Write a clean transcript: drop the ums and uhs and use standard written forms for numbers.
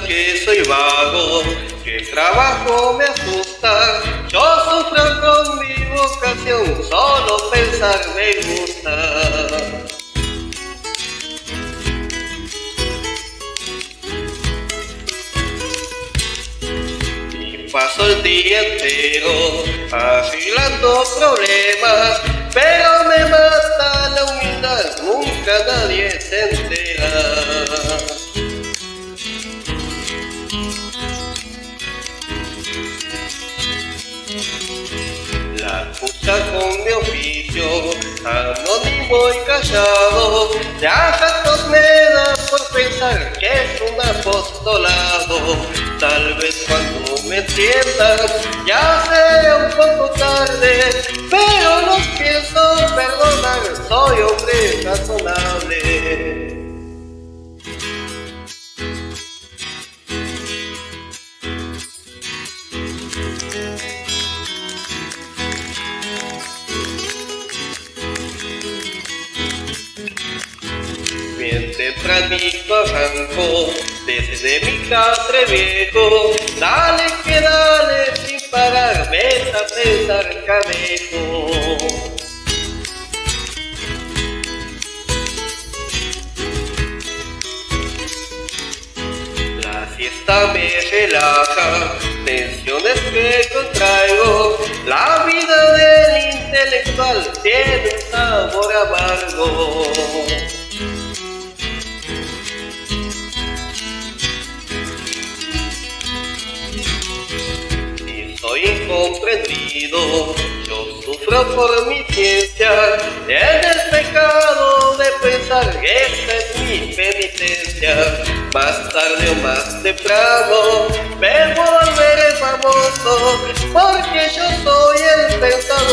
que soy vago, que el trabajo me asusta. Yo sufro con mi vocación, solo pensar me gusta. Paso el día entero afilando problemas, pero me mata la humildad, nunca nadie se entera. La pucha con mi oficio, anónimo y callado, ya ratos me da por pensar que es un apostolado. Tal vez cuando me entiendan ya sea un poco tarde, pero no pienso perdonar, soy hombre razonable. Bien tempranito arranco desde mi catre viejo, dale que dale sin parar, vete a pensar canejo. La fiesta me relaja, tensiones que contraigo, la vida del intelectual tiene un sabor amargo. Soy incomprendido, yo sufro por mi ciencia, en el pecado de pensar que esta es mi penitencia. Más tarde o más temprano me volveré famoso, porque yo soy el pensador.